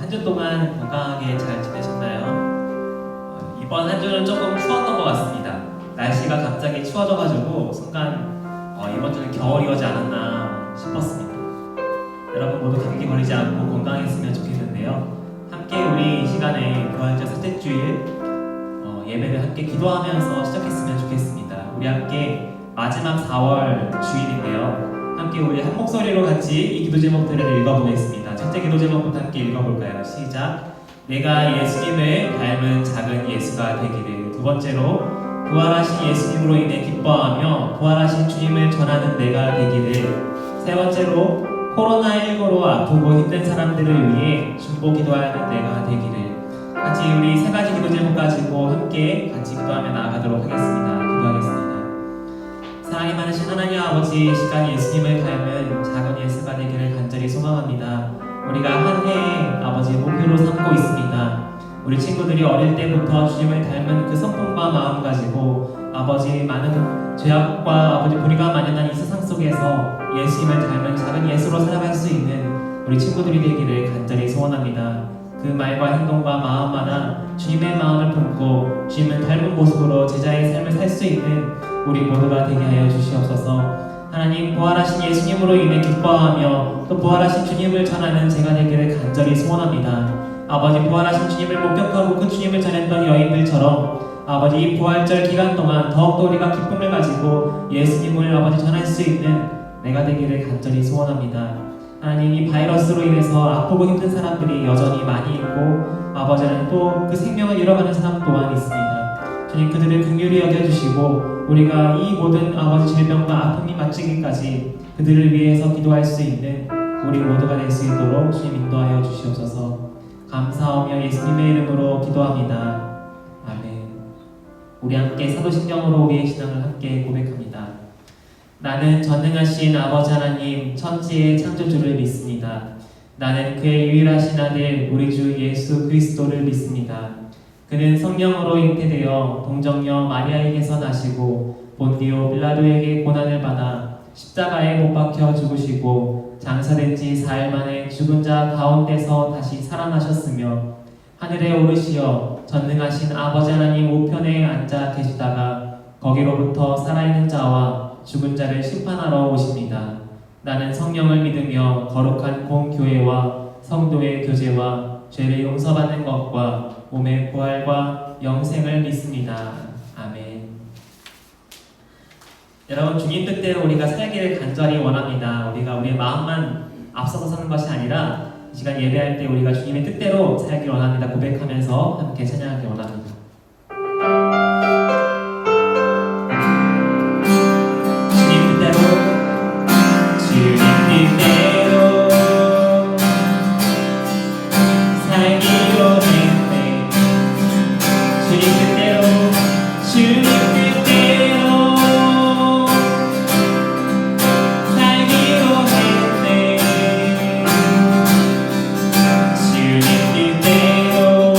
한 주 동안 건강하게 잘 지내셨나요? 이번 한 주는 조금 추웠던 것 같습니다. 날씨가 갑자기 추워져가지고 순간 이번 주는 겨울이 오지 않았나 싶었습니다. 여러분 모두 감기 걸리지 않고 건강했으면 좋겠는데요. 함께 우리 이 시간에 부활절 셋째 주일 예배를 함께 기도하면서 시작했으면 좋겠습니다. 우리 함께 마지막 4월 주일인데요. 함께 우리 한 목소리로 같이 이 기도 제목들을 읽어보겠습니다. 첫째 기도 제목부터 함께 읽어볼까요? 시작! 내가 예수님을 닮은 작은 예수가 되기를. 두 번째로 부활하신 예수님으로 인해 기뻐하며 부활하신 주님을 전하는 내가 되기를. 세 번째로 코로나19로 아프고 힘든 사람들을 위해 중보 기도하는 내가 되기를. 같이 우리 세 가지 기도 제목 가지고 함께 같이 기도하며 나아가도록 하겠습니다. 기도하겠습니다. 사랑이 많으신 하나님 아버지, 이 시간 예수님을 닮은 작은 예수가 되기를 간절히 소망합니다. 우리가 한 해에 아버지 목표로 삼고 있습니다. 우리 친구들이 어릴 때부터 주님을 닮은 그 성품과 마음 가지고 아버지 많은 죄악과 아버지 불의가 만연한 이 세상 속에서 예수님을 닮은 작은 예수로 살아갈 수 있는 우리 친구들이 되기를 간절히 소원합니다. 그 말과 행동과 마음마다 주님의 마음을 품고 주님을 닮은 모습으로 제자의 삶을 살 수 있는 우리 모두가 되게 하여 주시옵소서. 하나님, 부활하신 예수님으로 인해 기뻐하며 또 부활하신 주님을 전하는 제가 되기를 간절히 소원합니다. 아버지, 부활하신 주님을 목격하고 그 주님을 전했던 여인들처럼 아버지 이 부활절 기간 동안 더욱더 우리가 기쁨을 가지고 예수님을 아버지 전할 수 있는 내가 되기를 간절히 소원합니다. 하나님, 이 바이러스로 인해서 아프고 힘든 사람들이 여전히 많이 있고 아버지는 또 그 생명을 잃어가는 사람 또한 있습니다. 주님, 그들을 긍휼히 여겨주시고 우리가 이 모든 아버지 질병과 아픔이 마치기까지 그들을 위해서 기도할 수 있는 우리 모두가 될 수 있도록 주님 인도하여 주시옵소서. 감사하며 예수님의 이름으로 기도합니다. 아멘. 우리 함께 사도신경으로 우리의 신앙을 함께 고백합니다. 나는 전능하신 아버지 하나님 천지의 창조주를 믿습니다. 나는 그의 유일하신 아들 우리 주 예수 그리스도를 믿습니다. 그는 성령으로 잉태되어 동정녀 마리아에게서 나시고 본디오 빌라도에게 고난을 받아 십자가에 못 박혀 죽으시고 장사된 지 4일 만에 죽은 자 가운데서 다시 살아나셨으며 하늘에 오르시어 전능하신 아버지 하나님 우편에 앉아 계시다가 거기로부터 살아있는 자와 죽은 자를 심판하러 오십니다. 나는 성령을 믿으며 거룩한 공교회와 성도의 교제와 죄를 용서받는 것과 몸의 부활과 영생을 믿습니다. 아멘. 여러분, 주님 뜻대로 우리가 살기를 간절히 원합니다. 우리가 우리의 마음만 앞서서 사는 것이 아니라 이 시간 예배할 때 우리가 주님의 뜻대로 살기 원합니다. 고백하면서 함께 찬양하기 원합니다. 주님 뜻대로 살기로 했네. 주님 뜻대로 주님 뜻대로 살기로 했네. 주님 뜻대로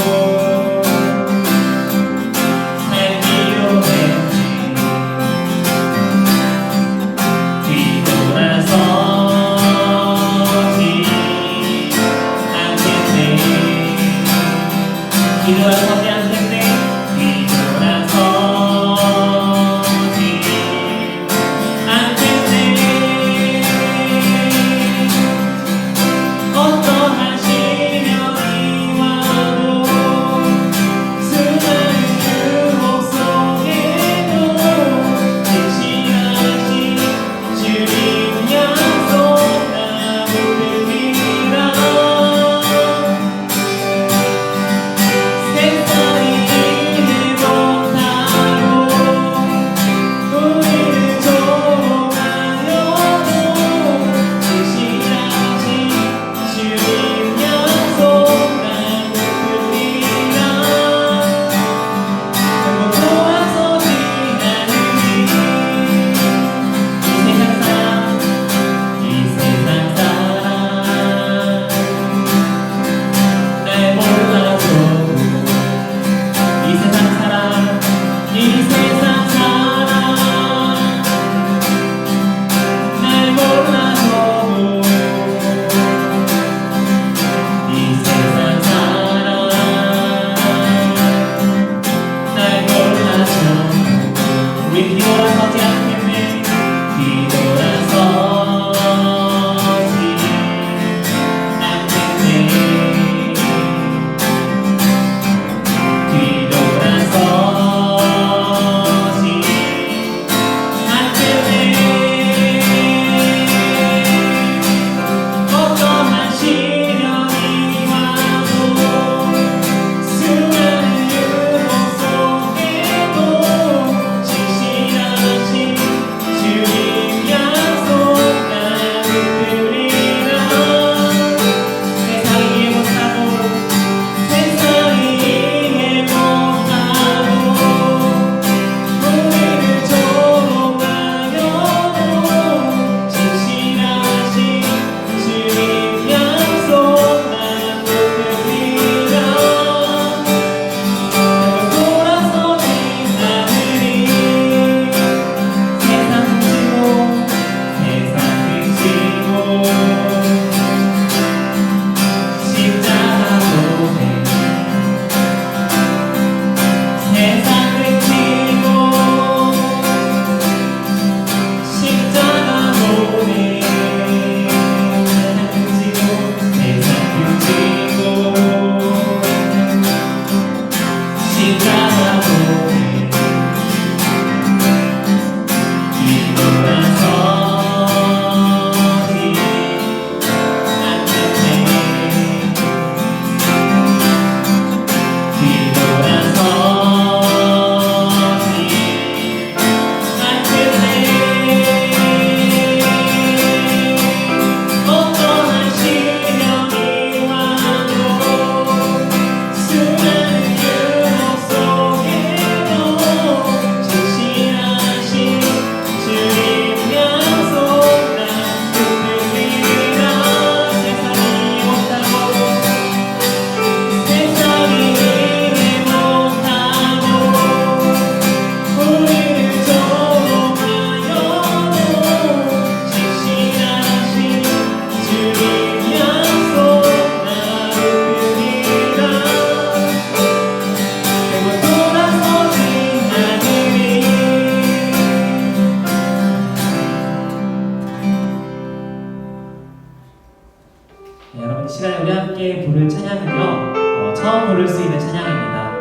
이 시간에 우리 함께 부를 찬양은요, 처음 부를 수 있는 찬양입니다.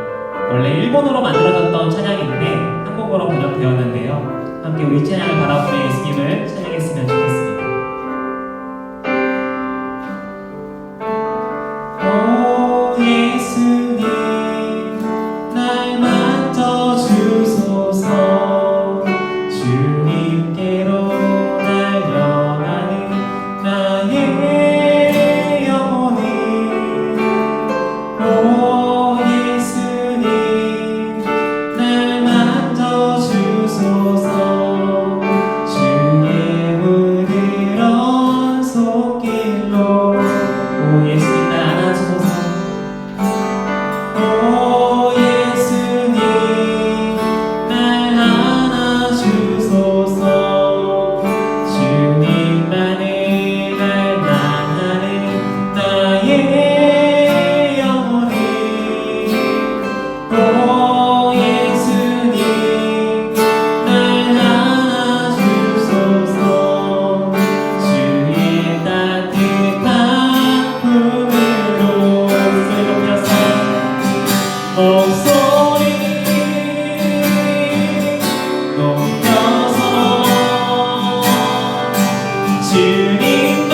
원래 일본어로 만들어졌던 찬양인데 한국어로 번역되었는데요. 함께 우리 찬양을 바라보며 예수님을 찬양했으면 좋겠습니다. 오 예수님 날 만져주소서 주님께로 달려가는 나의 영혼이 오 예수님 날 만져주소서 주의 부드러운 손길로 오 예수님 날 안아주소서 오 예수님 날 안아주소서 주님만을 닮아가는 나의 영혼이 오 예수님 날 안아주소서 주의 따뜻한 품으로 목소리 높여서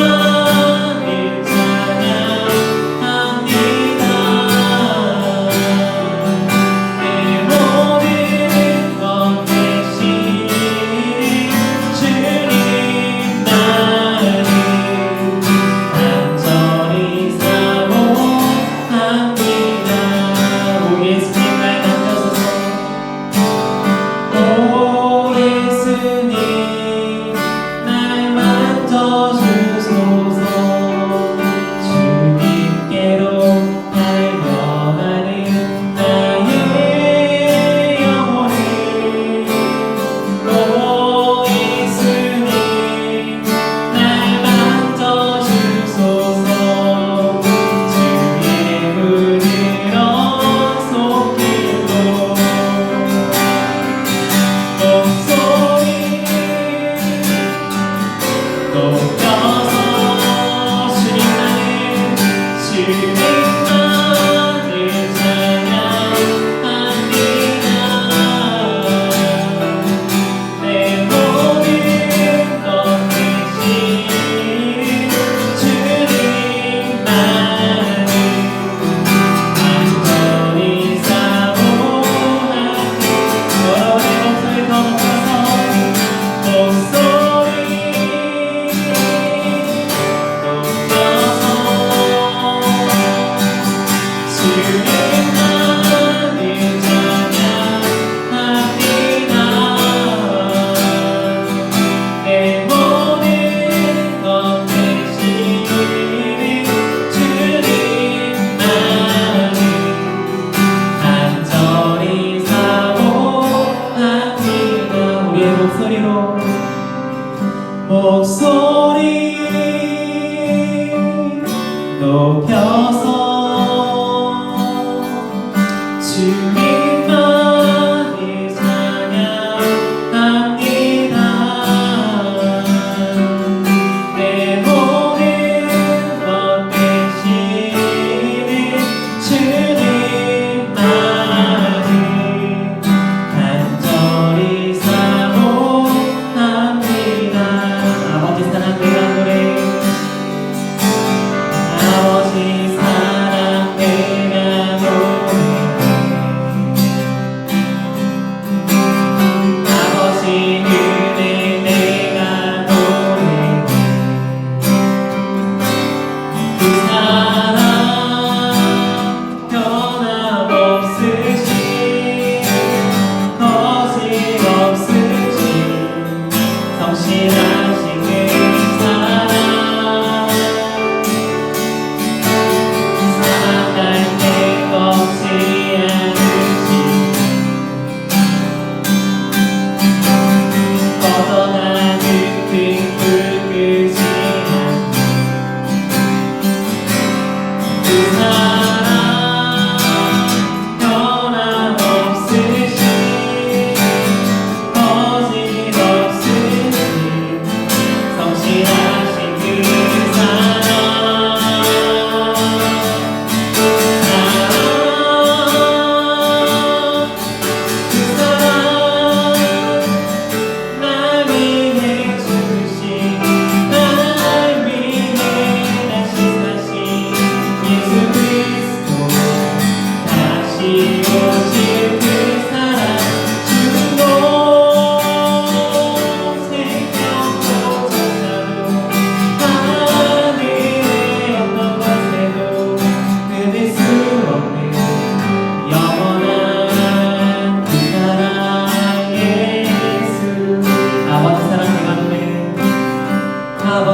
주님만을 찬양합니다. 내 모든 것 대신 주님만을 간절히 사모합니다. 오 예수님 날 만져주소서 오 예수님 날 만져주소서 주님께로 달려가는 나의 영혼을 오 예수님 날 만져주소서 주의 부드러운 손길로 목소리 높여서 주님만을 찬양합니다. 내 모든 것 대신 주님만을 간절히 사모하는 너의 목소리 더 높여서 목소리 높여서 주님만을 찬양합니다. 내 모든 것 대신 주님만을 간절히 사모합니다. 우리의 목소리로 목소리 높여서 주님만을 찬양합니다. 내 모든 것 대신 주님만을 간절히 사모합니다. 아버지 사랑합니다 노래 아버지 사랑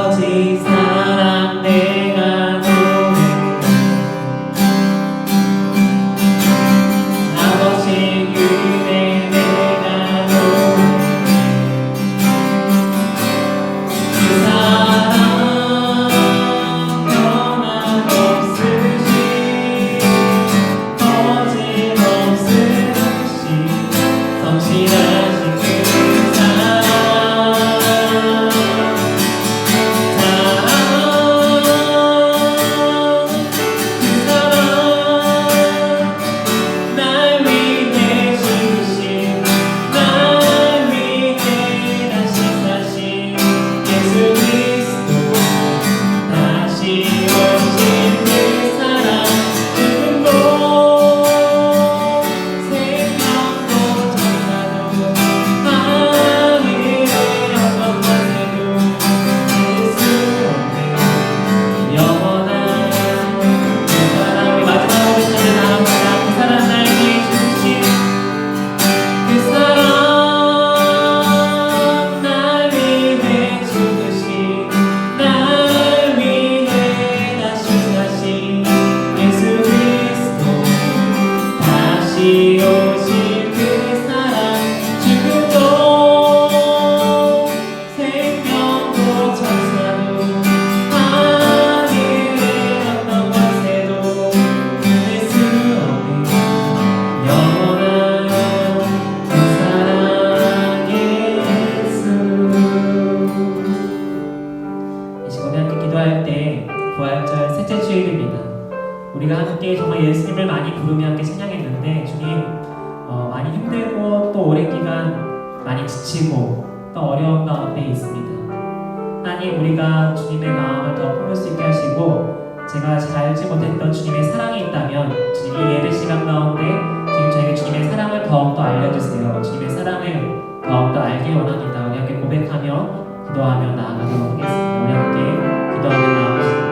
아버지 사랑 내가 노래해 아버지 은혜 내가 노래해 그 사랑 변함없으신 거짓없으신 성실하신 그 사랑 날 위해 죽으신 날 위해 다시 사신 예수 그리스도 다시 오신 그 사랑 지금도 생명도 전사도 하늘의 어떤 것에도 예수 없는 영원한 그 사랑 우리 마지막으로 시작해 나갑니다. 그 사랑 날 위해 죽으신 그 사랑 날 위해 죽으신 날 위해 다시 사신 예수 그리스도 다시 오실 그 사랑 지금도 생명도 천사도 하늘의 어떤 것에도 예수 없는 영원한 그 사랑 예수. 이 시간에 함께 기도할 때 부활절 셋째 주일입니다. 우리가 함께 정말 예수님을 많이 부르며 함께 찬양했는데 주님 많이 힘들고 또 오랜 기간 많이 지치고 또 어려운 가운데 있습니다. 하나님 우리가 주님의 마음을 더 품을 수 있게 하시고 제가 잘 알지 못했던 주님의 사랑이 있다면 주님 이 예배 시간 가운데 주님 저에게 주님의 사랑을 더욱더 알려주세요. 주님의 사랑을 더욱더 알길 원합니다. 우리 함께 고백하며 기도하며 나아가도록 하겠습니다. 우리 함께 기도하며 나아가겠습니다.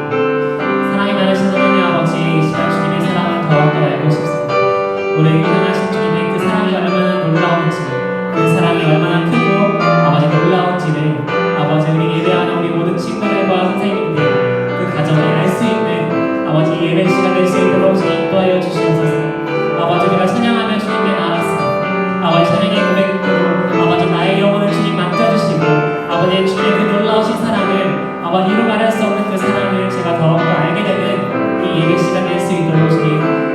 사랑이 많으신 하나님 아버지 이 시간 주님의 사랑을 더욱더 알고 싶습니다. 우리에게 향하신 주님의 그 사랑이 얼마나 놀라운지 그 사랑이 얼마나 크고 아버지 놀라운지를 아버지 우리 예배하는 우리 모든 친구들과 선생님들 그 가정이 알 수 있는 아버지 예배 시간 될 수 있도록 주님 인도하여 주시옵소서. 아버지 우리가 찬양하며 주님께 나아갔습니다. 아버지 찬양의 고백으로 아버지 나의 영혼을 주님 만져주시고 아버지 주님의 그 놀라우신 사랑을 아버지 이루 말할 수 없는 그 사랑을 제가 더욱더 알게 되는 이 예배 시간 될 수 있도록 주님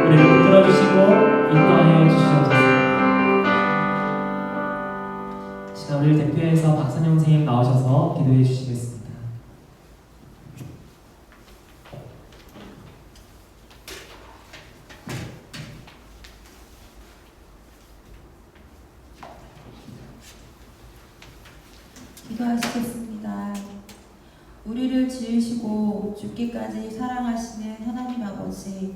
우리를 붙들어주시고 인도하여 주시옵소서. 시간 우리를 대표해서 박선영 선생님 나오셔서 기도해 주시겠습니다. 기도하시겠습니다. 우리를 지으시고 죽기까지 사랑하시는 하나님 아버지,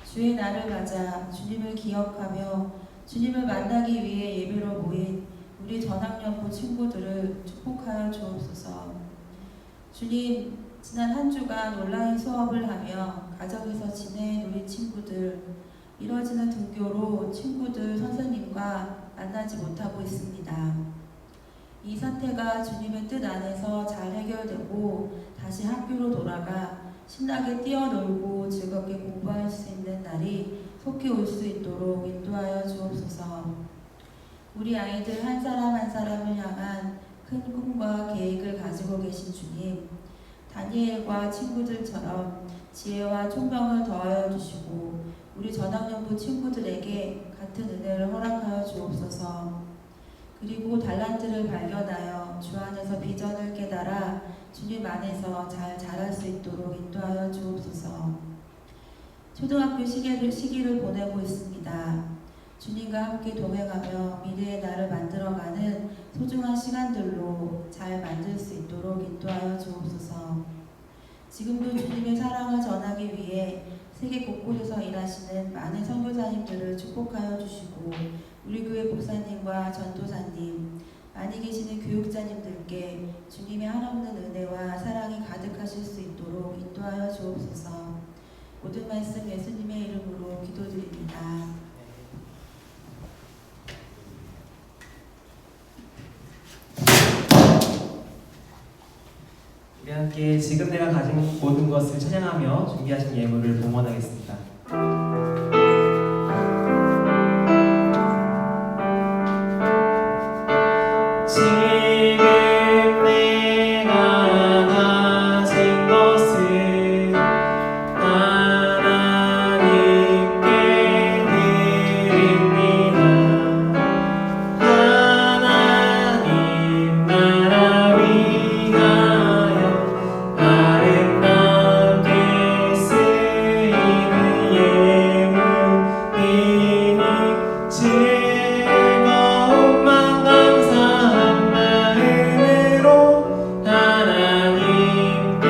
주의 날을 맞아 주님을 기억하며 주님을 만나기 위해 예배로 모인 우리 전학연부 친구들을 축복하여 주옵소서. 주님, 지난 한 주간 온라인 수업을 하며 가정에서 지낸 우리 친구들, 이뤄지는 등교로 친구들 선생님과 만나지 못하고 있습니다. 이 사태가 주님의 뜻 안에서 잘 해결되고 다시 학교로 돌아가 신나게 뛰어놀고 즐겁게 공부할 수 있는 날이 속히 올 수 있도록 인도하여 주옵소서. 우리 아이들 한 사람 한 사람을 향한 큰 꿈과 계획을 가지고 계신 주님, 다니엘과 친구들처럼 지혜와 총명을 더하여 주시고 우리 전학연부 친구들에게 같은 은혜를 허락하여 주옵소서. 그리고 달란트를 발견하여 주 안에서 비전을 깨달아 주님 안에서 잘 자랄 수 있도록 인도하여 주옵소서. 초등학교 시기를 보내고 있습니다. 주님과 함께 동행하며 미래의 나를 만들어가는 소중한 시간들로 잘 만들 수 있도록 인도하여 주옵소서. 지금도 주님의 사랑을 전하기 위해 세계 곳곳에서 일하시는 많은 선교사님들을 축복하여 주시고 우리 교회 목사님과 전도사님, 많이 계시는 교육자님들께 주님의 한없는 은혜와 사랑이 가득하실 수 있도록 인도하여 주옵소서. 모든 말씀 예수님의 이름으로 기도드립니다. 우리 함께 함께 지금 내가 가진 모든 것을 찬양하며 준비하신 예물을 봉헌하겠습니다. 지금 내가 가진 것을 하나님께 드립니다. 하나님 나라 위하여 아름답게 쓰이는 예물이니 즐거움만 감사한 마음으로 하나님께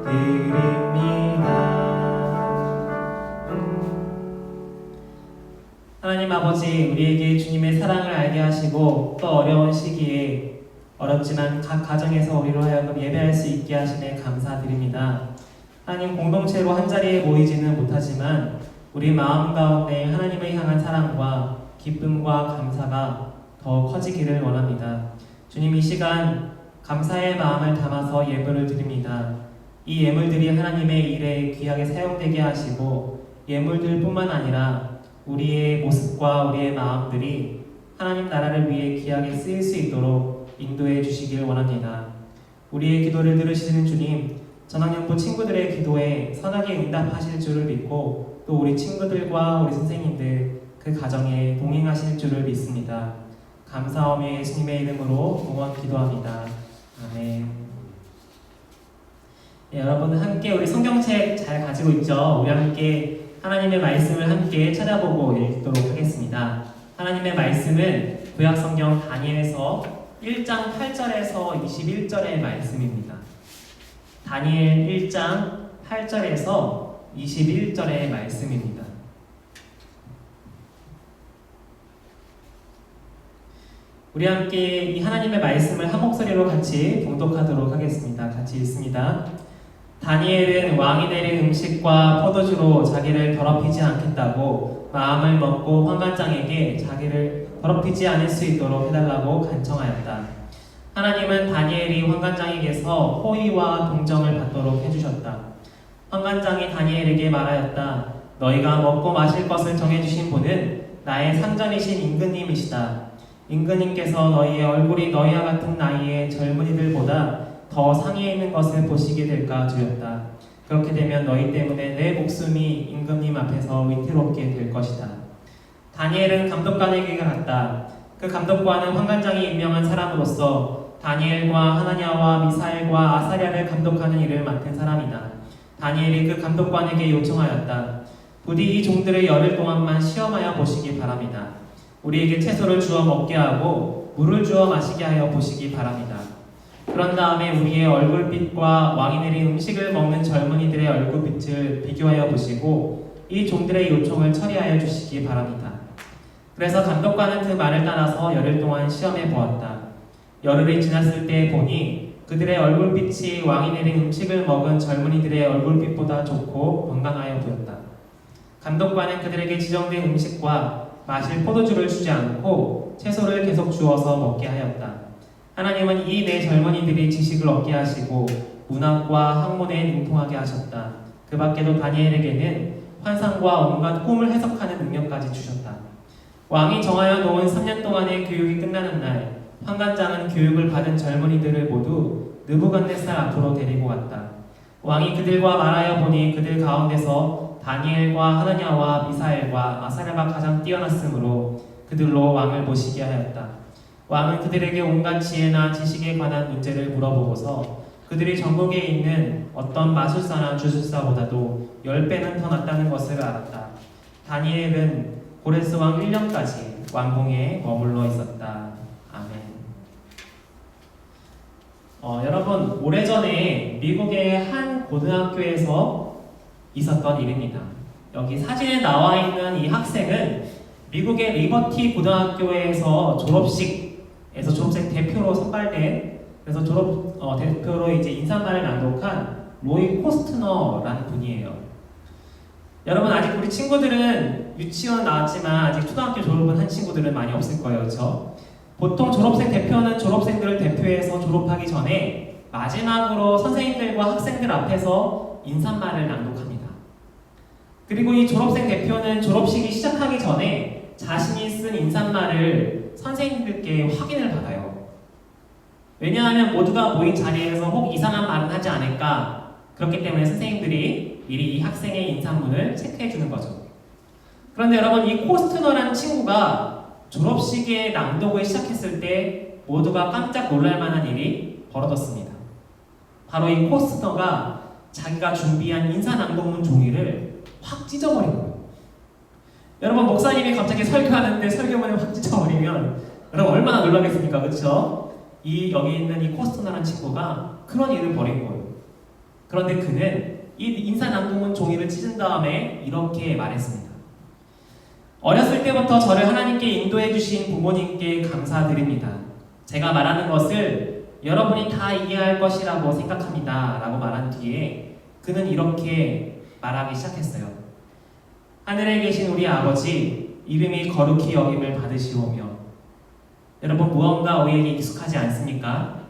드립니다. 하나님 아버지, 우리에게 주님의 사랑을 알게 하시고 또 어려운 시기에 어렵지만 각 가정에서 우리로 하여금 예배할 수 있게 하시네 감사드립니다. 하나님, 공동체로 한자리에 모이지는 못하지만 우리 마음 가운데 하나님을 향한 사랑과 기쁨과 감사가 더 커지기를 원합니다. 주님, 이 시간 감사의 마음을 담아서 예물을 드립니다. 이 예물들이 하나님의 일에 귀하게 사용되게 하시고 예물들뿐만 아니라 우리의 모습과 우리의 마음들이 하나님 나라를 위해 귀하게 쓰일 수 있도록 인도해 주시길 원합니다. 우리의 기도를 들으시는 주님, 전학년부 친구들의 기도에 선하게 응답하실 줄을 믿고 또 우리 친구들과 우리 선생님들 그 가정에 동행하실 줄을 믿습니다. 감사하며 예수님의 이름으로 응원 기도합니다. 아멘. 네, 여러분 함께 우리 성경책 잘 가지고 있죠? 우리 함께 하나님의 말씀을 함께 찾아보고 읽도록 하겠습니다. 하나님의 말씀은 구약성경 다니엘서 1장 8절에서 21절의 말씀입니다. 다니엘 1장 8절에서 21절의 말씀입니다. 우리 함께 이 하나님의 말씀을 한 목소리로 같이 봉독하도록 하겠습니다. 같이 읽습니다. 다니엘은 왕이 내린 음식과 포도주로 자기를 더럽히지 않겠다고 마음을 먹고 환관장에게 자기를 더럽히지 않을 수 있도록 해달라고 간청하였다. 하나님은 다니엘이 환관장에게서 호의와 동정을 받도록 해주셨다. 환관장이 다니엘에게 말하였다. 너희가 먹고 마실 것을 정해주신 분은 나의 상전이신 임금님이시다. 임금님께서 너희의 얼굴이 너희와 같은 나이의 젊은이들보다 더 상위에 있는 것을 보시게 될까 두렵다. 그렇게 되면 너희 때문에 내 목숨이 임금님 앞에서 위태롭게 될 것이다. 다니엘은 감독관에게 갔다. 그 감독관은 환관장이 임명한 사람으로서 다니엘과 하나냐와 미사엘과 아사랴를 감독하는 일을 맡은 사람이다. 다니엘이 그 감독관에게 요청하였다. 부디 이 종들을 열흘 동안만 시험하여 보시기 바랍니다. 우리에게 채소를 주어 먹게 하고 물을 주어 마시게 하여 보시기 바랍니다. 그런 다음에 우리의 얼굴빛과 왕이 내린 음식을 먹는 젊은이들의 얼굴빛을 비교하여 보시고 이 종들의 요청을 처리하여 주시기 바랍니다. 그래서 감독관은 그 말을 따라서 열흘 동안 시험해 보았다. 열흘이 지났을 때 보니 그들의 얼굴빛이 왕이 내린 음식을 먹은 젊은이들의 얼굴빛보다 좋고 건강하여 보였다. 감독관은 그들에게 지정된 음식과 마실 포도주를 주지 않고 채소를 계속 주어서 먹게 하였다. 하나님은 이 네 젊은이들이 지식을 얻게 하시고 문학과 학문에 능통하게 하셨다. 그 밖에도 다니엘에게는 환상과 온갖 꿈을 해석하는 능력까지 주셨다. 왕이 정하여 놓은 3년 동안의 교육이 끝나는 날, 환관장은 교육을 받은 젊은이들을 모두 느부갓네살 앞으로 데리고 갔다. 왕이 그들과 말하여 보니 그들 가운데서 다니엘과 하나냐와 미사엘과 아사랴가 가장 뛰어났으므로 그들로 왕을 모시게 하였다. 왕은 그들에게 온갖 지혜나 지식에 관한 문제를 물어보고서 그들이 전국에 있는 어떤 마술사나 주술사보다도 10배는 더 낫다는 것을 알았다. 다니엘은 고레스 왕 1년까지 왕궁에 머물러 있었다. 아멘. 여러분, 오래전에 미국의 한 고등학교에서 있었던 일입니다. 여기 사진에 나와 있는 이 학생은 미국의 리버티 고등학교에서 졸업생 대표로 선발된, 그래서 대표로 이제 인사말을 낭독한 로이 코스트너라는 분이에요. 여러분, 아직 우리 친구들은 유치원 나왔지만 아직 초등학교 졸업은 한 친구들은 많이 없을 거예요, 그렇죠? 보통 졸업생 대표는 졸업생들을 대표해서 졸업하기 전에 마지막으로 선생님들과 학생들 앞에서 인사말을 낭독합니다. 그리고 이 졸업생 대표는 졸업식이 시작하기 전에 자신이 쓴 인사말을 선생님들께 확인을 받아요. 왜냐하면 모두가 모인 자리에서 혹 이상한 말은 하지 않을까. 그렇기 때문에 선생님들이 미리 이 학생의 인사문을 체크해 주는 거죠. 그런데 여러분, 이 코스트너라는 친구가 졸업식의 낭독을 시작했을 때 모두가 깜짝 놀랄 만한 일이 벌어졌습니다. 바로 이 코스트너가 자기가 준비한 인사 낭독문 종이를 확 찢어버린 거예요. 여러분, 목사님이 갑자기 설교하는데 설교문을 확 찢어버리면 여러분 얼마나 놀라겠습니까? 그렇죠? 여기 있는 이 코스트너라는 친구가 그런 일을 벌인 거예요. 그런데 그는 이 인사 낭독문 종이를 찢은 다음에 이렇게 말했습니다. 어렸을 때부터 저를 하나님께 인도해 주신 부모님께 감사드립니다. 제가 말하는 것을 여러분이 다 이해할 것이라고 생각합니다. 라고 말한 뒤에 그는 이렇게 말하기 시작했어요. 하늘에 계신 우리 아버지, 이름이 거룩히 여김을 받으시오며. 여러분, 무언가 우리에게 익숙하지 않습니까?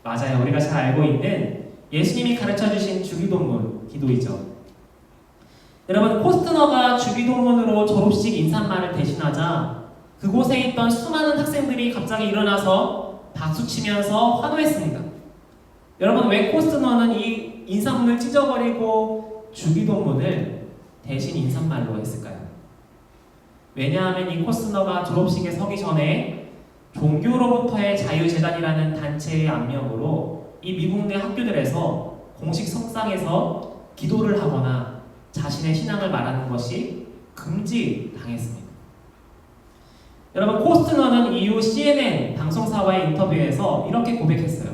맞아요. 우리가 잘 알고 있는 예수님이 가르쳐주신 주기도문 기도이죠. 여러분, 코스트너가 주기도문으로 졸업식 인사말을 대신하자 그곳에 있던 수많은 학생들이 갑자기 일어나서 박수치면서 환호했습니다. 여러분, 왜 코스트너는 이 인사문을 찢어버리고 주기도문을 대신 인사말로 했을까요? 왜냐하면 이 코스트너가 졸업식에 서기 전에 종교로부터의 자유재단이라는 단체의 안명으로 이 미국 내 학교들에서 공식 석상에서 기도를 하거나 자신의 신앙을 말하는 것이 금지당했습니다. 여러분, 코스트너는 이후 CNN 방송사와의 인터뷰에서 이렇게 고백했어요.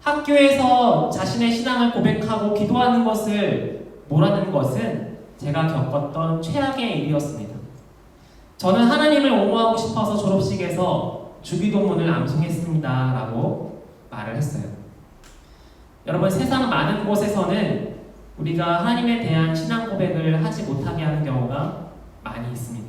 학교에서 자신의 신앙을 고백하고 기도하는 것을 모르는 것은 제가 겪었던 최악의 일이었습니다. 저는 하나님을 옹호하고 싶어서 졸업식에서 주기도문을 암송했습니다. 라고 말을 했어요. 여러분, 세상 많은 곳에서는 우리가 하나님에 대한 신앙 고백을 하지 못하게 하는 경우가 많이 있습니다.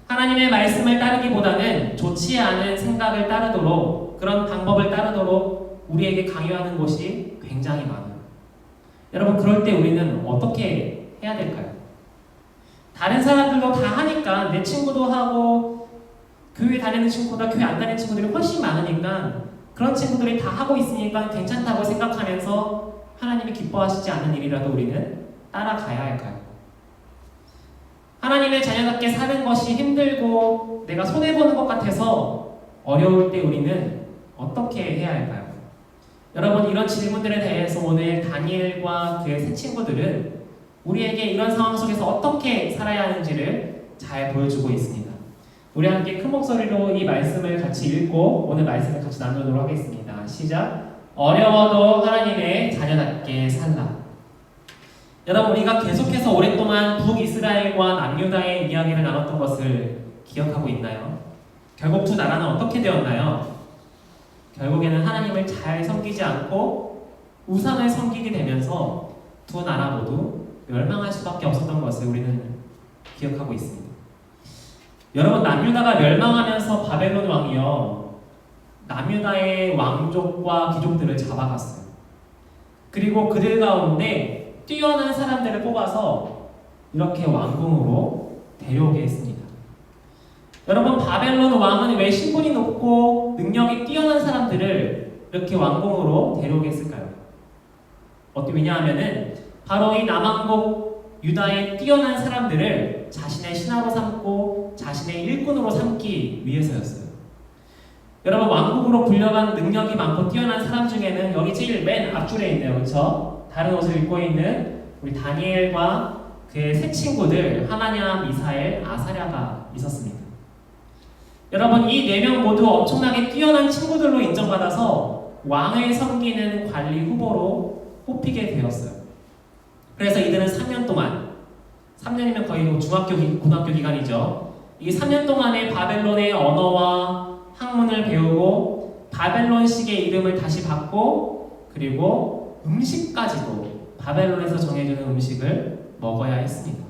하나님의 말씀을 따르기보다는 좋지 않은 생각을 따르도록, 그런 방법을 따르도록 우리에게 강요하는 곳이 굉장히 많아요. 여러분, 그럴 때 우리는 어떻게 해야 될까요? 다른 사람들도 다 하니까 내 친구도 하고 교회 다니는 친구보다 교회 안 다니는 친구들이 훨씬 많으니까 그런 친구들이 다 하고 있으니까 괜찮다고 생각하면서 하나님이 기뻐하시지 않는 일이라도 우리는 따라가야 할까요? 하나님의 자녀답게 사는 것이 힘들고 내가 손해보는 것 같아서 어려울 때 우리는 어떻게 해야 할까요? 여러분, 이런 질문들에 대해서 오늘 다니엘과 그의 세 친구들은 우리에게 이런 상황 속에서 어떻게 살아야 하는지를 잘 보여주고 있습니다. 우리 함께 큰 목소리로 이 말씀을 같이 읽고 오늘 말씀을 같이 나누도록 하겠습니다. 시작! 어려워도 하나님의 자녀답게 살라. 여러분, 우리가 계속해서 오랫동안 북이스라엘과 남유다의 이야기를 나눴던 것을 기억하고 있나요? 결국 두 나라는 어떻게 되었나요? 결국에는 하나님을 잘 섬기지 않고 우상을 섬기게 되면서 두 나라 모두 멸망할 수밖에 없었던 것을 우리는 기억하고 있습니다. 여러분, 남유다가 멸망하면서 바벨론 왕이요, 남유다의 왕족과 귀족들을 잡아갔어요. 그리고 그들 가운데 뛰어난 사람들을 뽑아서 이렇게 왕궁으로 데려오게 했습니다. 여러분, 바벨론 왕은 왜 신분이 높고 능력이 뛰어난 사람들을 이렇게 왕궁으로 데려오게 했을까요? 왜냐하면은 바로 이 남왕국 유다의 뛰어난 사람들을 자신의 신하로 삼고 자신의 일꾼으로 삼기 위해서였어요. 여러분, 왕국으로 불려간 능력이 많고 뛰어난 사람 중에는 여기 제일 맨 앞줄에 있네요. 그렇죠? 다른 옷을 입고 있는 우리 다니엘과 그의 세 친구들 하나냐, 미사엘, 아사랴가 있었습니다. 여러분, 이 네 명 모두 엄청나게 뛰어난 친구들로 인정받아서 왕을 섬기는 관리 후보로 뽑히게 되었어요. 그래서 이들은 3년 동안, 3년이면 거의 중학교, 고등학교 기간이죠. 이 3년 동안에 바벨론의 언어와 학문을 배우고 바벨론식의 이름을 다시 받고 그리고 음식까지도 바벨론에서 정해주는 음식을 먹어야 했습니다.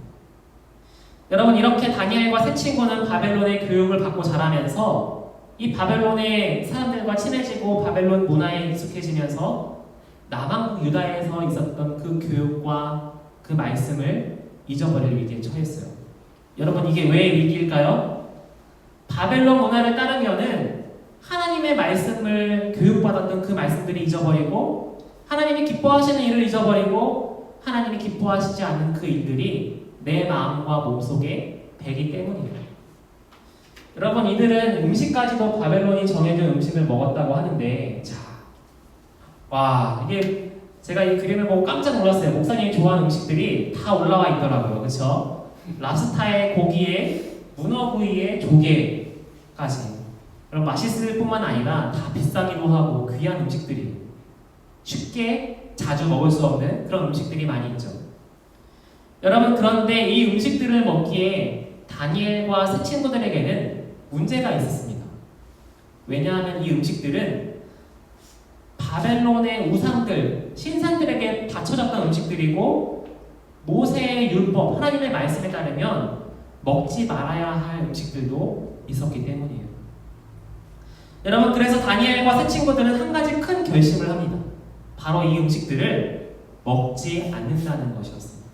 여러분, 이렇게 다니엘과 세 친구는 바벨론의 교육을 받고 자라면서 이 바벨론의 사람들과 친해지고 바벨론 문화에 익숙해지면서 남왕국 유다에서 있었던 그 교육과 그 말씀을 잊어버릴 위기에 처했어요. 여러분, 이게 왜 위기일까요? 바벨론 문화를 따르면은 하나님의 말씀을 교육받았던 그 말씀들이 잊어버리고, 하나님이 기뻐하시는 일을 잊어버리고, 하나님이 기뻐하시지 않는 그 일들이 내 마음과 몸속에 배기 때문이에요. 여러분, 이들은 음식까지도 바벨론이 정해준 음식을 먹었다고 하는데, 자, 와, 이게 제가 이 그림을 보고 깜짝 놀랐어요. 목사님이 좋아하는 음식들이 다 올라와 있더라고요. 그렇죠? 랍스타에 고기에 문어구이에 조개까지. 그럼 맛있을 뿐만 아니라 다 비싸기도 하고 귀한 음식들이 쉽게 자주 먹을 수 없는 그런 음식들이 많이 있죠. 여러분, 그런데 이 음식들을 먹기에 다니엘과 세 친구들에게는 문제가 있었습니다. 왜냐하면 이 음식들은 바벨론의 우상들, 신상들에게 바쳐졌던 음식들이고, 모세의 율법, 하나님의 말씀에 따르면 먹지 말아야 할 음식들도 있었기 때문이에요. 여러분, 그래서 다니엘과 세 친구들은 한 가지 큰 결심을 합니다. 바로 이 음식들을 먹지 않는다는 것이었습니다.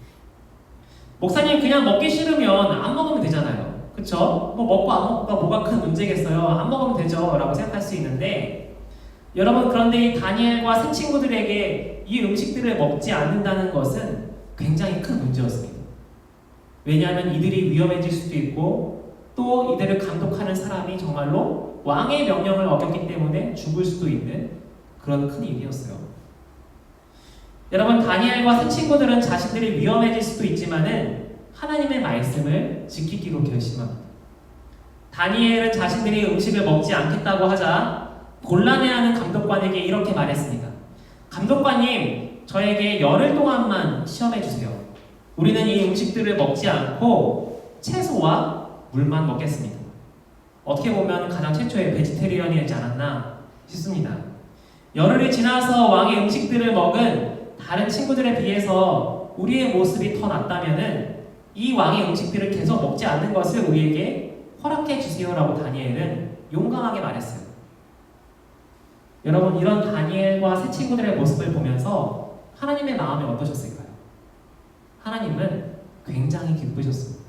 목사님, 그냥 먹기 싫으면 안 먹으면 되잖아요. 그쵸? 뭐 먹고 안 먹고가 뭐가 큰 문제겠어요? 안 먹으면 되죠 라고 생각할 수 있는데, 여러분, 그런데 이 다니엘과 세 친구들에게 이 음식들을 먹지 않는다는 것은 굉장히 큰 문제였습니다. 왜냐하면 이들이 위험해질 수도 있고, 또 이들을 감독하는 사람이 정말로 왕의 명령을 어겼기 때문에 죽을 수도 있는 그런 큰 일이었어요. 여러분, 다니엘과 세 친구들은 자신들이 위험해질 수도 있지만은 하나님의 말씀을 지키기로 결심합니다. 다니엘은 자신들이 음식을 먹지 않겠다고 하자 곤란해하는 감독관에게 이렇게 말했습니다. 감독관님, 저에게 열흘 동안만 시험해 주세요. 우리는 이 음식들을 먹지 않고 채소와 물만 먹겠습니다. 어떻게 보면 가장 최초의 베지테리언이었지 않았나 싶습니다. 열흘이 지나서 왕의 음식들을 먹은 다른 친구들에 비해서 우리의 모습이 더 낫다면은 이 왕의 음식들을 계속 먹지 않는 것을 우리에게 허락해 주세요라고 다니엘은 용감하게 말했어요. 여러분, 이런 다니엘과 세 친구들의 모습을 보면서 하나님의 마음이 어떠셨을까요? 하나님은 굉장히 기쁘셨습니다.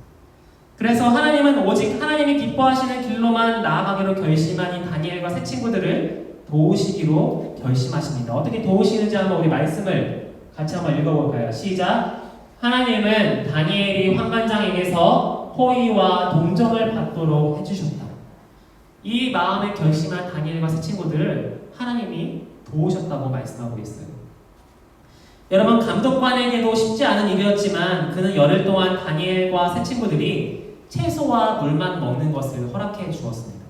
그래서 하나님은 오직 하나님이 기뻐하시는 길로만 나아가기로 결심한 이 다니엘과 세 친구들을 도우시기로 결심하십니다. 어떻게 도우시는지 한번 우리 말씀을 같이 한번 읽어볼까요? 시작! 하나님은 다니엘이 환관장에게서 호의와 동정을 받도록 해주셨다. 이 마음을 결심한 다니엘과 세 친구들을 하나님이 도우셨다고 말씀하고 있어요. 여러분, 감독관에게도 쉽지 않은 일이었지만 그는 열흘 동안 다니엘과 세 친구들이 채소와 물만 먹는 것을 허락해 주었습니다.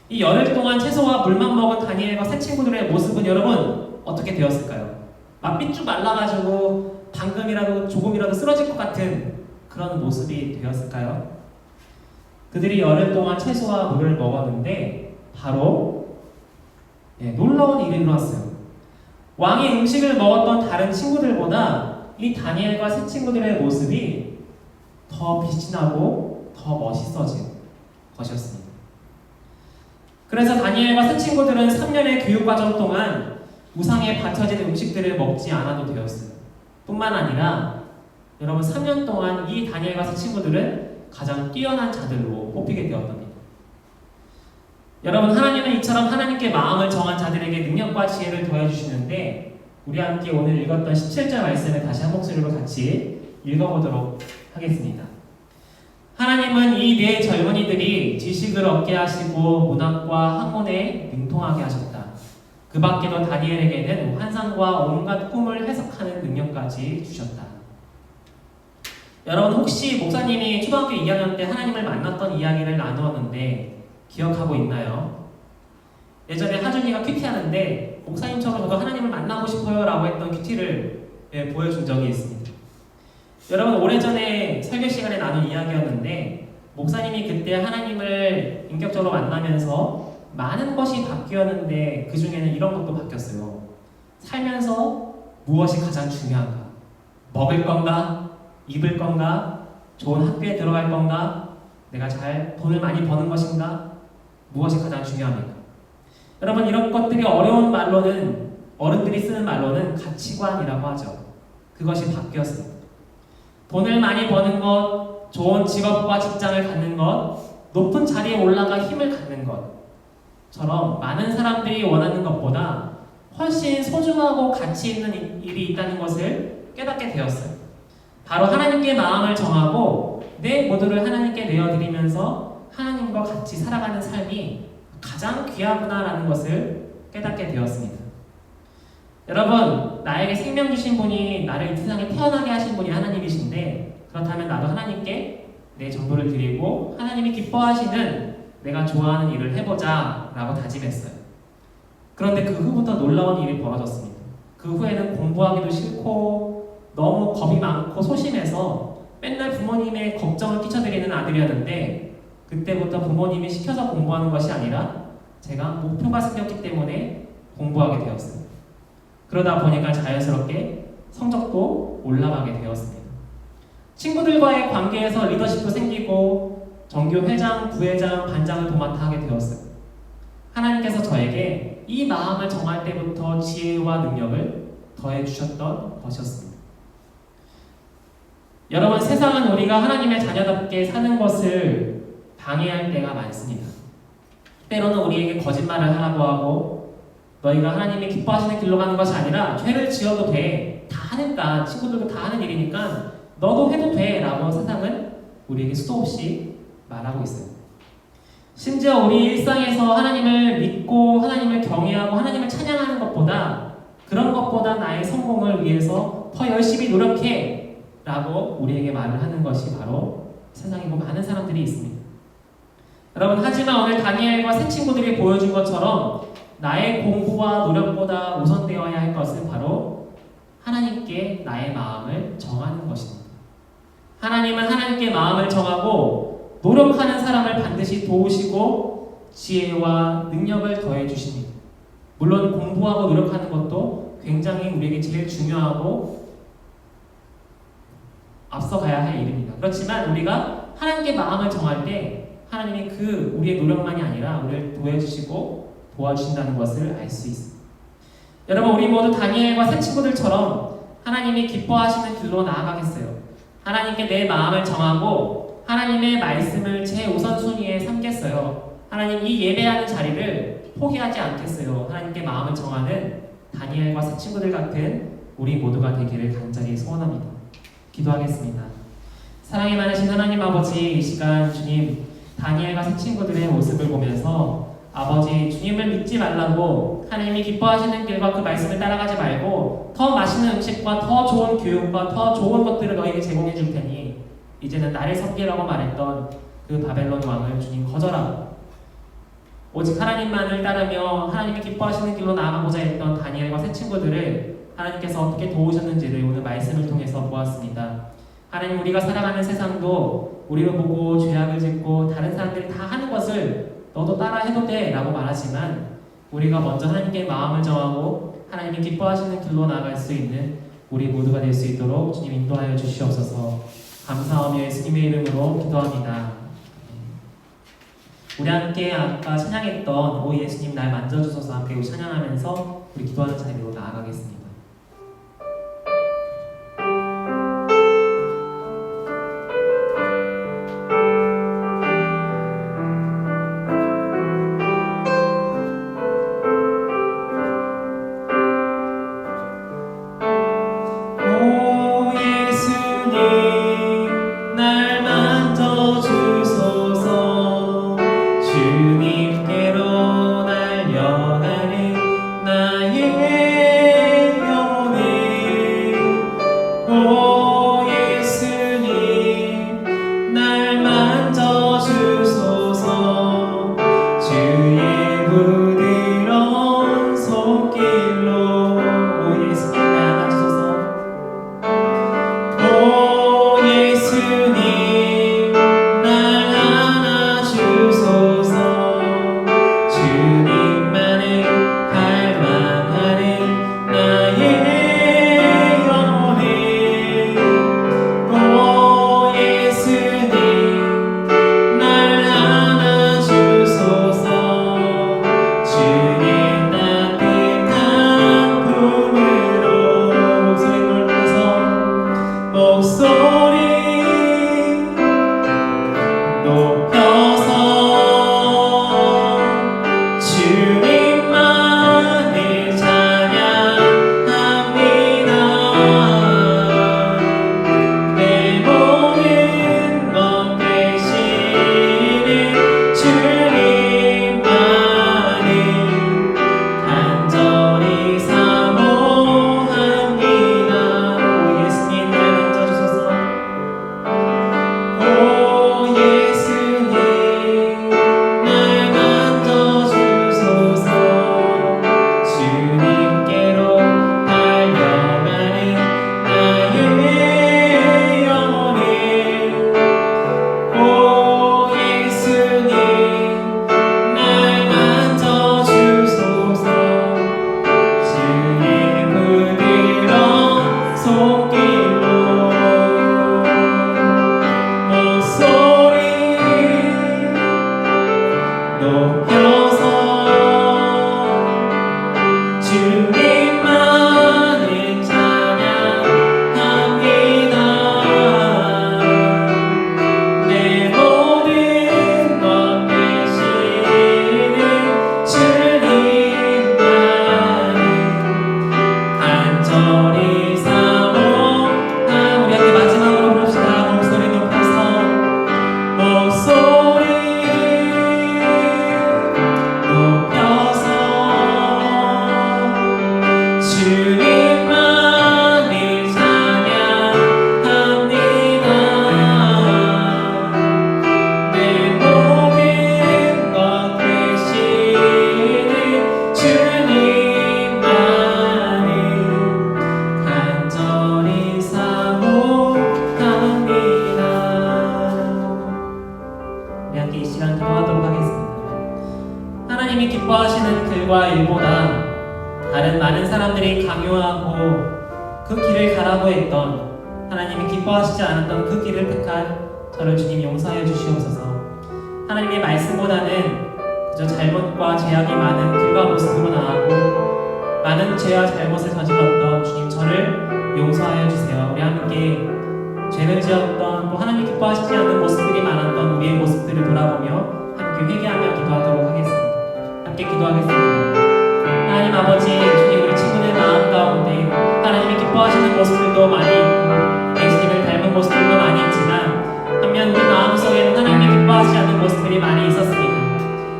이 열흘 동안 채소와 물만 먹은 다니엘과 세 친구들의 모습은 여러분 어떻게 되었을까요? 막 삐쭉 말라가지고 방금이라도 조금이라도 쓰러질 것 같은 그런 모습이 되었을까요? 그들이 열흘 동안 채소와 물을 먹었는데 바로 놀라운 일이 일어났어요. 왕이 음식을 먹었던 다른 친구들보다 이 다니엘과 세 친구들의 모습이 더 빛이 나고 더 멋있어진 것이었습니다. 그래서 다니엘과 세 친구들은 3년의 교육과정 동안 우상에 바쳐진 음식들을 먹지 않아도 되었어요. 뿐만 아니라 여러분, 3년 동안 이 다니엘과 세 친구들은 가장 뛰어난 자들로 뽑히게 되었답니다. 여러분, 하나님은 이처럼 하나님께 마음을 정한 자들에게 능력과 지혜를 더해주시는데, 우리 함께 오늘 읽었던 17절 말씀을 다시 한 목소리로 같이 읽어보도록 하겠습니다. 하나님은 이 네 젊은이들이 지식을 얻게 하시고 문학과 학문에 능통하게 하셨다. 그 밖에도 다니엘에게는 환상과 온갖 꿈을 해석하는 능력까지 주셨다. 여러분, 혹시 목사님이 초등학교 2학년 때 하나님을 만났던 이야기를 나누었는데 기억하고 있나요? 예전에 하준이가 큐티하는데 목사님처럼 저도 하나님을 만나고 싶어요 라고 했던 큐티를 보여준 적이 있습니다. 여러분, 오래전에 설교 시간에 나눈 이야기였는데 목사님이 그때 하나님을 인격적으로 만나면서 많은 것이 바뀌었는데 그 중에는 이런 것도 바뀌었어요. 살면서 무엇이 가장 중요한가? 먹을 건가? 입을 건가? 좋은 학교에 들어갈 건가? 내가 잘 돈을 많이 버는 것인가? 무엇이 가장 중요합니까? 여러분, 이런 것들이 어려운 말로는, 어른들이 쓰는 말로는 가치관이라고 하죠. 그것이 바뀌었습니다. 돈을 많이 버는 것, 좋은 직업과 직장을 갖는 것, 높은 자리에 올라가 힘을 갖는 것처럼 많은 사람들이 원하는 것보다 훨씬 소중하고 가치 있는 일이 있다는 것을 깨닫게 되었어요. 바로 하나님께 마음을 정하고 내 모두를 하나님께 내어드리면서 하나님과 같이 살아가는 삶이 가장 귀하구나라는 것을 깨닫게 되었습니다. 여러분, 나에게 생명 주신 분이, 나를 이 세상에 태어나게 하신 분이 하나님이신데, 그렇다면 나도 하나님께 내 전부를 드리고 하나님이 기뻐하시는 내가 좋아하는 일을 해보자 라고 다짐했어요. 그런데 그 후부터 놀라운 일이 벌어졌습니다. 그 후에는 공부하기도 싫고 너무 겁이 많고 소심해서 맨날 부모님의 걱정을 끼쳐드리는 아들이었는데, 그때부터 부모님이 시켜서 공부하는 것이 아니라 제가 목표가 생겼기 때문에 공부하게 되었어요. 그러다 보니까 자연스럽게 성적도 올라가게 되었습니다. 친구들과의 관계에서 리더십도 생기고 전교 회장, 부회장, 반장을 도맡아 하게 되었어요. 하나님께서 저에게 이 마음을 정할 때부터 지혜와 능력을 더해 주셨던 것이었습니다. 여러분, 세상은 우리가 하나님의 자녀답게 사는 것을 방해할 때가 많습니다. 때로는 우리에게 거짓말을 하라고 하고, 너희가 하나님이 기뻐하시는 길로 가는 것이 아니라 죄를 지어도 돼, 다 하니까, 친구들도 다 하는 일이니까 너도 해도 돼 라고 세상은 우리에게 수도 없이 말하고 있어요. 심지어 우리 일상에서 하나님을 믿고 하나님을 경외하고 하나님을 찬양하는 것보다, 그런 것보다 나의 성공을 위해서 더 열심히 노력해 라고 우리에게 말을 하는 것이 바로 세상에 많은 사람들이 있습니다. 여러분, 하지만 오늘 다니엘과 새 친구들이 보여준 것처럼 나의 공부와 노력보다 우선되어야 할 것은 바로 하나님께 나의 마음을 정하는 것입니다. 하나님은 하나님께 마음을 정하고 노력하는 사람을 반드시 도우시고 지혜와 능력을 더해 주십니다. 물론 공부하고 노력하는 것도 굉장히 우리에게 제일 중요하고 앞서가야 할 일입니다. 그렇지만 우리가 하나님께 마음을 정할 때 하나님이 그 우리의 노력만이 아니라 우리를 도와주시고 도와주신다는 것을 알 수 있습니다. 여러분, 우리 모두 다니엘과 새 친구들처럼 하나님이 기뻐하시는 길로 나아가겠어요? 하나님께 내 마음을 정하고 하나님의 말씀을 제 우선순위에 삼겠어요? 하나님, 이 예배하는 자리를 포기하지 않겠어요? 하나님께 마음을 정하는 다니엘과 새 친구들 같은 우리 모두가 되기를 간절히 소원합니다. 기도하겠습니다. 사랑이 많으신 하나님 아버지, 이 시간 주님, 다니엘과 새 친구들의 모습을 보면서 아버지, 주님을 믿지 말라고, 하나님이 기뻐하시는 길과 그 말씀을 따라가지 말고 더 맛있는 음식과 더 좋은 교육과 더 좋은 것들을 너에게 제공해 줄 테니 이제는 나를 섬기라고 말했던 그 바벨론 왕을 주님 거절하고 오직 하나님만을 따르며 하나님이 기뻐하시는 길로 나아가고자 했던 다니엘과 새 친구들을 하나님께서 어떻게 도우셨는지를 오늘 말씀을 통해서 보았습니다. 하나님, 우리가 살아가는 세상도 우리를 보고 죄악을 짓고 다른 사람들이 다 하는 것을 너도 따라 해도 돼 라고 말하지만, 우리가 먼저 하나님께 마음을 정하고 하나님이 기뻐하시는 길로 나아갈 수 있는 우리 모두가 될 수 있도록 주님 인도하여 주시옵소서. 감사하며 예수님의 이름으로 기도합니다. 우리 함께 아까 찬양했던 오 예수님 날 만져주소서 함께 찬양하면서 우리 기도하는 자리로 나아가겠습니다. 주님께로 날려가는 나의 변호하고 그 길을 가라고 했던, 하나님이 기뻐하시지 않았던 그 길을 택한 저를 주님 용서하여 주시옵소서. 하나님의 말씀보다는 그저 잘못과 죄악이 많은 길과 모습으로 나아가고 많은 죄와 잘못을 저질렀던 주님, 저를 용서하여 주세요. 우리 함께 죄를 지었던, 또 하나님이 기뻐하시지 않는 모습들이 많았던 우리의 모습들을 돌아보며 함께 회개하며 기도하도록 하겠습니다. 함께 기도하겠습니다. 하나님 아버지, 주님, 우리 친구들 마음 가운데 하나님이 기뻐하시는 모습들도 많이 있고 예수님을 닮은 모습들도 많이 있지만, 반면 우리 마음속에는 하나님이 기뻐하지 않는 모습들이 많이 있었습니다.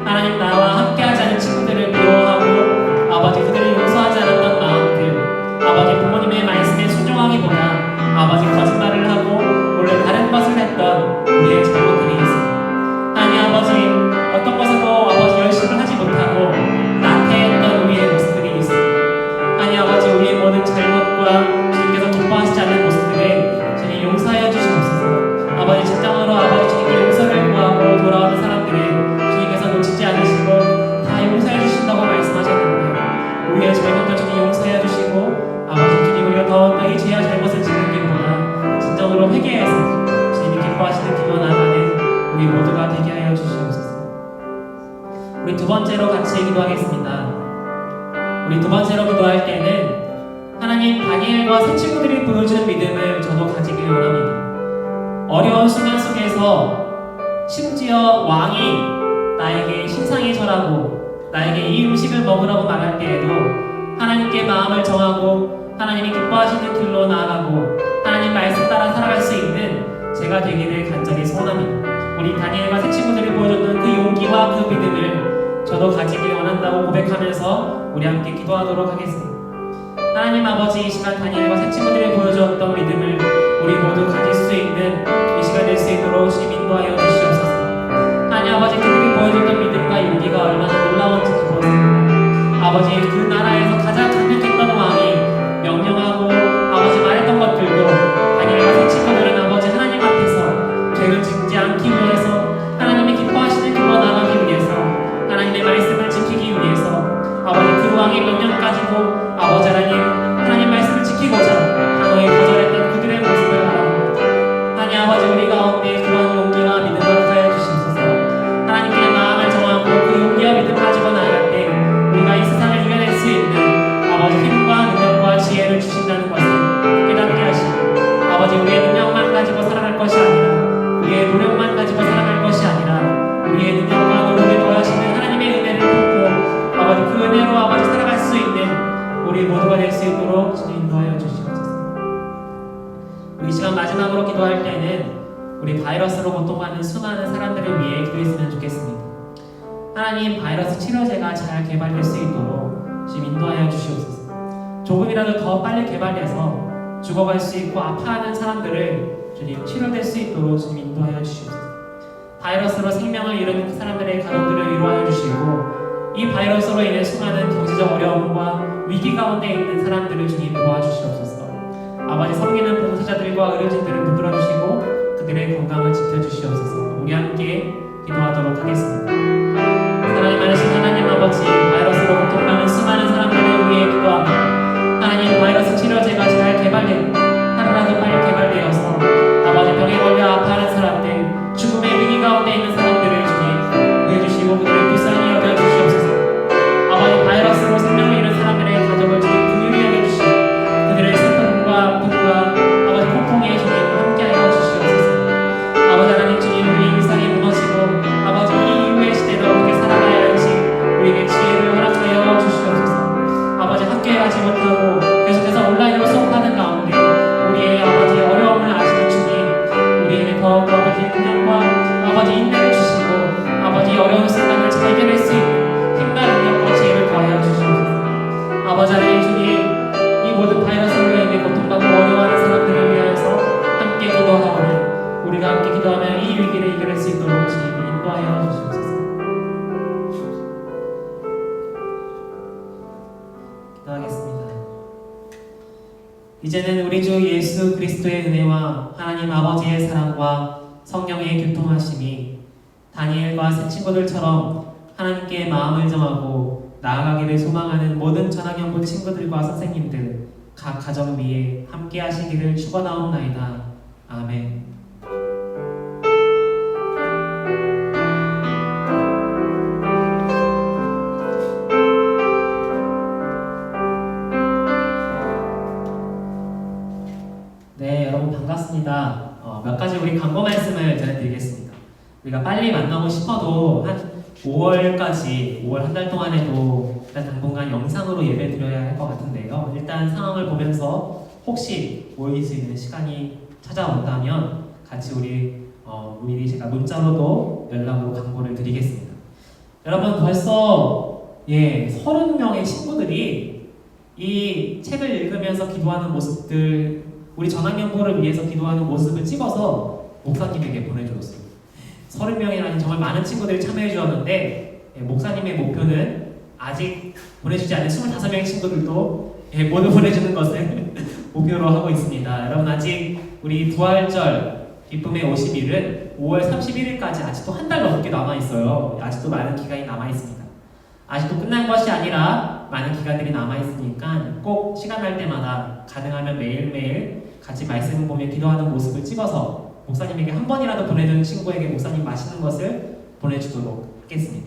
하나님, 나와 함께하지 않은 친구들을 미워하고 아버지 그들을 용서하지 않았던 마음들, 아버지 부모님의 말씀에 순종하기보다 아버지 거짓말을 하고 원래 다른 것을 했던 우리의 잘못들이 있습니다. 하나님 아버지, 어떤 것에도 아버지 열심을 하지 못하고 나태했던 우리의 모습들이 있습니다. 하나님 아버지, 우리의 모든 잘못과 주님께서 기뻐하시지 않는 모습들을 주님 용서하여 주시옵소서. 아버지, 진정으로 아버지 주님께 용서를 구하고 돌아오는 사람들을 주님께서 놓치지 않으시고 다 용서해 주신다고 말씀하셨는데, 우리의 잘못도 주님 용서해 주시고 아버지 주님, 우리가 더욱더 이 죄와 잘못을 짓는 길보다 진정으로 회개해서 주님이 기뻐하시는 길로 나아가는 우리 모두가 되게 하여 주시옵소서. 우리 두 번째로 같이 기도하겠습니다. 우리 두 번째로 기도할 때는 하나님, 다니엘과 새 친구들이 보여주는 믿음을 저도 가지길 원합니다. 어려운 순간 속에서 심지어 왕이 나에게 신상이 절하고 나에게 이 음식을 먹으라고 말할 때에도 하나님께 마음을 정하고 하나님이 기뻐하시는 길로 나아가고 하나님 말씀 따라 살아갈 수 있는 제가 되기를 간절히 소원합니다. 우리 다니엘과 새 친구들이 보여줬던 그 용기와 그 믿음을 저도 가지길 원한다고 고백하면서 우리 함께 기도하도록 하겠습니다. 하나님 아버지, 이 시간 다니엘과 새 친구들이 보여주었던 믿음을 우리 모두 가질 수 있는 이 시간 될 수 있도록 주님 인도하여 주시옵소서. 하나님 아버지, 그들이 보여줬던 믿음과 용기가 얼마나 놀라운지 기도했습니다. 아버지, 그 나라에서 가장 강력했던 왕이 명령하고 아버지 말했던 것들도 다니엘과 새 친구들은 아버지 하나님 앞에서 죄를 짓지 않기 위해서, 하나님이 기뻐하시는 길로 나가기 위해서, 하나님의 말씀을 지키기 위해서 아버지 그 왕의 명령까지도 아버지 하나님 말씀을 지키고자 단호히 거절했던 그들의 모습을 바라봅니다. 하나님 아버지, 우리 가운데 그런 용기와 믿음을 더하여 주시옵소서. 하나님께 마음을 정하고 그 용기와 믿음 가지고 나아갈 때 우리가 이 세상을 이겨낼 수 있는 아버지 힘과 능력과 지혜를 주신다는 것을 깨닫게 하시고, 아버지 우리의 능력만 가지고 살아갈 것이 아니라, 우리의 노력만 가지고 살아갈 것이 아니라, 우리의 능력과 노력을 더하시는 하나님의 은혜를 품고 아버지 그 은혜로 아버지 살아갈 수 있는 우리 모두가 될 수 있도록 주님 인도하여 주시옵소서. 우리 시간 마지막으로 기도할 때는 우리 바이러스로 고통받는 수많은 사람들을 위해 기도했으면 좋겠습니다. 하나님, 바이러스 치료제가 잘 개발될 수 있도록 주님 인도하여 주시옵소서. 조금이라도 더 빨리 개발돼서 죽어갈 수 있고 아파하는 사람들을 주님 치료될 수 있도록 주님 인도하여 주시옵소서. 바이러스로 생명을 잃은 사람들의 가족들을 위로하여 주시고, 이 바이러스로 인해 수많은 경제적 어려움과 위기 가운데 있는 사람들을 주님 도와주시옵소서. 아버지, 섬기는 봉사자들과 의료진들을 붙들어주시고 그들의 건강을 지켜주시옵소서. 우리 함께 기도하도록 하겠습니다. 사랑이 많으신 하나님 아버지, 바이러스로 고통받는 수많은 사람들을 위해 기도합니다. 하나님, 바이러스 치료제가 잘 개발되고 하루라도 빨리 개발되어서 아버지 병에 걸려 아파하는 사람들, 죽음의 위기 가운데 있는 사람들을 주님 구해주시고 그들을 불쌍히 여겨주시옵소서. 아버지, 바이러스로 생명을 잃은 사람들의 가족을 주님 긍휼히 여겨주시고 그들의 슬픔과 아픔과 아버지 고통에 주님 함께하여 주시옵소서. 아버지 하나님, 주님 우리 일상이 무너지고 아버지 이 이후의 시대도 어떻게 살아가야 할지 우리에게 지혜를 허락하여 주시옵소서. 아버지, 학교에 가지 못하고 계속해서 온라인으로 수업하는 가운데 우리의 아버지 어려움을 아시는 주님, 우리에게 더욱 아버지 능력과 아버지 인내를 주시고 아버지 어려운 순간을 잘 해결할 수 있는 힘과 능력과 지혜를 더하여 주시옵소서. 아버지 하나님, 주님 이 모든 바이러스로 인해 고통받고 어려워하는 사람들을 위하여서 함께 기도하오니 우리가 함께 기도하며 이 위기를 이겨낼 수 있도록 주님 인도하여 주시옵소서. 기도하겠습니다. 이제는 우리 주 예수 그리스도의 은혜와 하나님 아버지의 사랑과 성령의 교통하심이 다니엘과 새 친구들처럼 하나님께 마음을 정하고 나아가기를 소망하는 모든 전학연부 친구들과 선생님들, 각 가정 위에 함께 하시기를 축원하옵나이다. 아멘. 네, 여러분 반갑습니다. 몇 가지 우리 광고 말씀을 전해드리겠습니다. 우리가 빨리 만나고 싶어도 한 5월까지, 5월 한 달 동안에도 일단 당분간 영상으로 예배 드려야 할 것 같은데요. 일단 상황을 보면서 혹시 모일 수 있는 시간이 찾아온다면 같이 우리 미리 제가 문자로도 연락으로 광고를 드리겠습니다. 여러분 벌써 30명의 친구들이 이 책을 읽으면서 기도하는 모습들, 우리 전학연구를 위해서 기도하는 모습을 찍어서 목사님에게 보내주었어요. 30명이라니 정말 많은 친구들이 참여해 주었는데 목사님의 목표는 아직 보내주지 않은 25명의 친구들도 모두 보내주는 것을 목표로 하고 있습니다. 여러분 아직 우리 부활절 기쁨의 50일은 5월 31일까지 아직도 한 달 넘게 남아있어요. 아직도 많은 기간이 남아있습니다. 아직도 끝난 것이 아니라 많은 기간들이 남아있으니까 꼭 시간 날 때마다 가능하면 매일매일 같이 말씀을 보며 기도하는 모습을 찍어서 목사님에게 한 번이라도 보내준 친구에게 목사님 맛있는 것을 보내주도록 하겠습니다.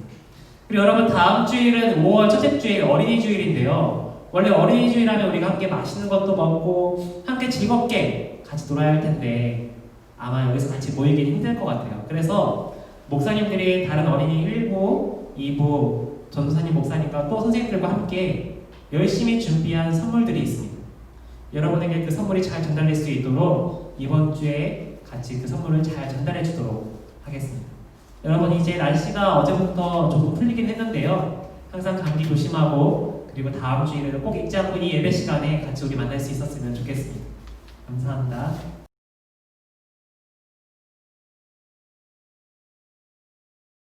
그리고 여러분 다음 주일은 5월 첫째 주일 어린이 주일인데요. 원래 어린이 주일하면 우리가 함께 맛있는 것도 먹고 함께 즐겁게 같이 놀아야 할 텐데 아마 여기서 같이 모이긴 힘들 것 같아요. 그래서 목사님들이 다른 어린이 1부, 2부, 전도사님 목사님과 또 선생님들과 함께 열심히 준비한 선물들이 있습니다. 여러분에게 그 선물이 잘 전달될 수 있도록 이번 주에 같이 그 선물을 잘 전달해 주도록 하겠습니다. 여러분 이제 날씨가 어제부터 조금 풀리긴 했는데요. 항상 감기 조심하고 그리고 다음 주일에는 꼭 잊지 않고 이 예배 시간에 같이 우리 만날 수 있었으면 좋겠습니다. 감사합니다.